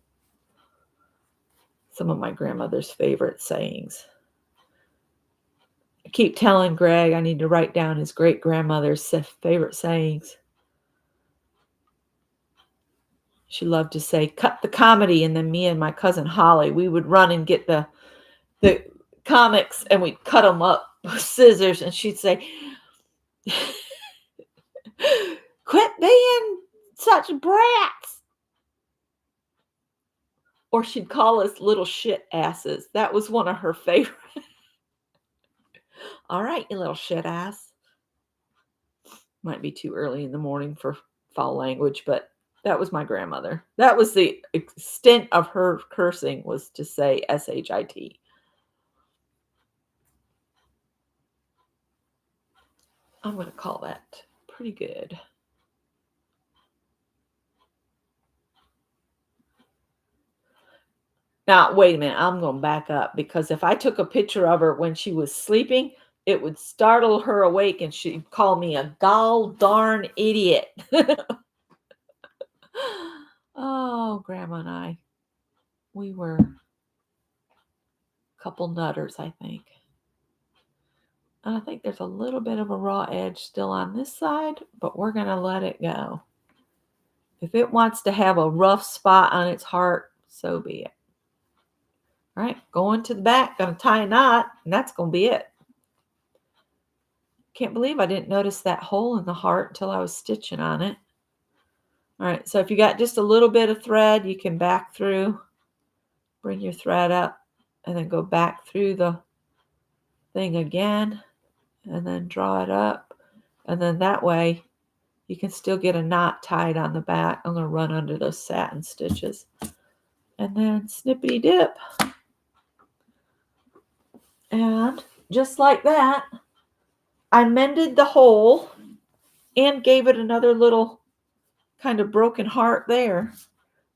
Some of my grandmother's favorite sayings. I keep telling Greg I need to write down his great-grandmother's favorite sayings. She loved to say, cut the comedy, and then me and my cousin Holly, we would run and get the comics, and we'd cut them up with scissors, and she'd say, quit being such brats. Or she'd call us little shit asses. That was one of her favorites. All right, you little shit ass. Might be too early in the morning for foul language, but that was my grandmother. That was the extent of her cursing, was to say S-H-I-T. I'm going to call that pretty good. Now, wait a minute. I'm going to back up, because if I took a picture of her when she was sleeping, it would startle her awake and she'd call me a gall darn idiot. Oh, Grandma and I, we were a couple nutters, I think. And I think there's a little bit of a raw edge still on this side, but we're going to let it go. If it wants to have a rough spot on its heart, so be it. All right, going to the back, going to tie a knot, and that's going to be it. Can't believe I didn't notice that hole in the heart until I was stitching on it. All right, so if you got just a little bit of thread, you can back through, bring your thread up, and then go back through the thing again, and then draw it up. And then that way, you can still get a knot tied on the back. I'm going to run under those satin stitches. And then snippity dip. And just like that, I mended the hole and gave it another little kind of broken heart there.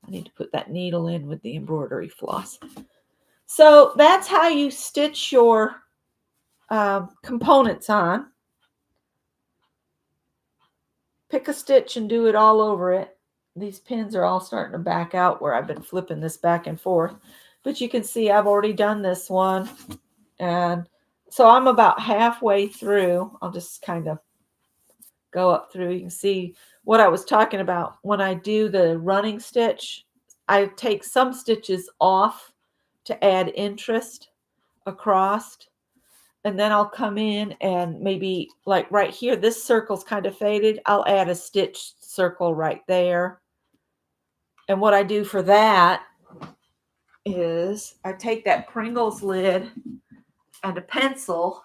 I need to put that needle in with the embroidery floss. So that's how you stitch your components on. Pick a stitch and do it all over it. These pins are all starting to back out where I've been flipping this back and forth. But you can see I've already done this one. And so I'm about halfway through. I'll just kind of go up through. You can see what I was talking about. When I do the running stitch, I take some stitches off to add interest across. And then I'll come in and maybe like right here, this circle's kind of faded. I'll add a stitch circle right there. And what I do for that is I take that Pringles lid and a pencil,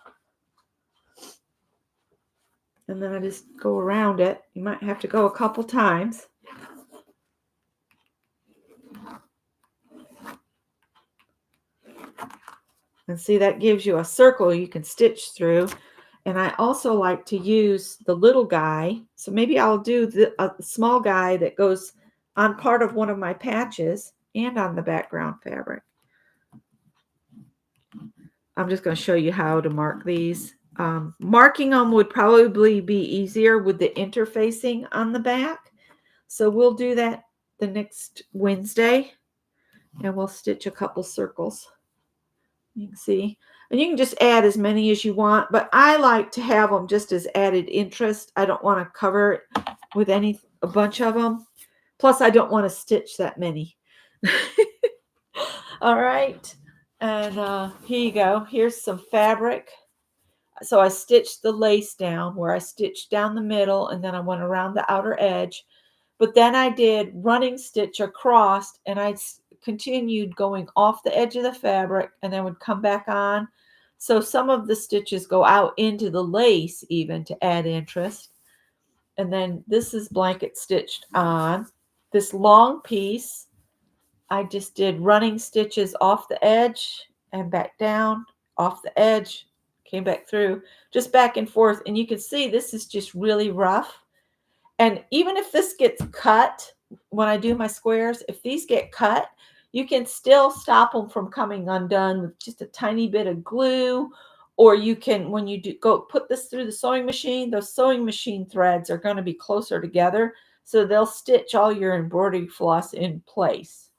and then I just go around it. You might have to go a couple times. And see, that gives you a circle you can stitch through. And I also like to use the little guy. So maybe I'll do a small guy that goes on part of one of my patches and on the background fabric. I'm just going to show you how to mark these. Marking them would probably be easier with the interfacing on the back. So we'll do that the next Wednesday, and we'll stitch a couple circles. You can see, and you can just add as many as you want, but I like to have them just as added interest. I don't want to cover it with a bunch of them. Plus, I don't want to stitch that many. All right, and here you go. Here's some fabric. So I stitched the lace down where I stitched down the middle, and then I went around the outer edge. But then I did running stitch across, and I continued going off the edge of the fabric and then would come back on. So some of the stitches go out into the lace even to add interest. And then this is blanket stitched on. This long piece, I just did running stitches off the edge and back down, off the edge, came back through, just back and forth. And you can see this is just really rough. And even if this gets cut, when I do my squares, if these get cut, you can still stop them from coming undone with just a tiny bit of glue. Or you can, when you go put this through the sewing machine, those sewing machine threads are going to be closer together. So they'll stitch all your embroidery floss in place.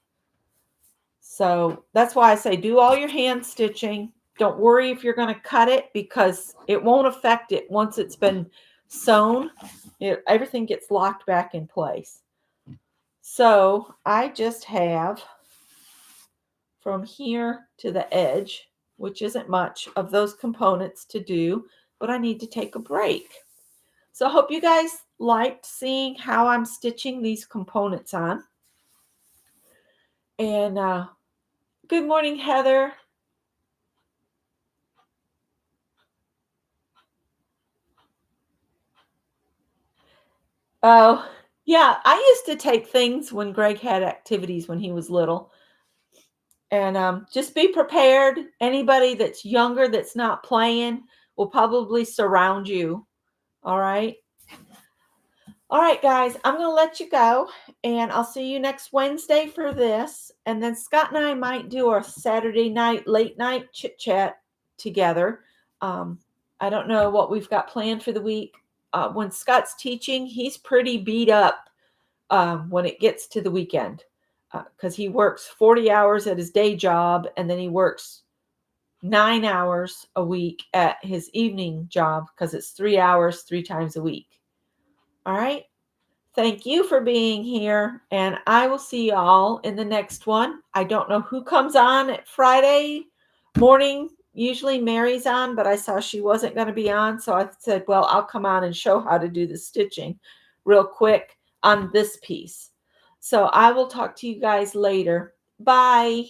So that's why I say do all your hand stitching. Don't worry if you're going to cut it, because it won't affect it once it's been sewn. Everything gets locked back in place. So I just have from here to the edge, which isn't much of those components to do, but I need to take a break. So I hope you guys liked seeing how I'm stitching these components on. And good morning, Heather. Oh, yeah, I used to take things when Greg had activities when he was little. And just be prepared. Anybody that's younger that's not playing will probably surround you. All right. All right, guys, I'm going to let you go, and I'll see you next Wednesday for this. And then Scott and I might do our Saturday night, late night chit chat together. I don't know what we've got planned for the week. When Scott's teaching, he's pretty beat up when it gets to the weekend, because he works 40 hours at his day job, and then he works 9 hours a week at his evening job because it's 3 hours 3 times a week. All right. Thank you for being here, and I will see you all in the next one. I don't know who comes on at Friday morning. Usually Mary's on, but I saw she wasn't going to be on, so I said, well, I'll come on and show how to do the stitching real quick on this piece. So I will talk to you guys later. Bye.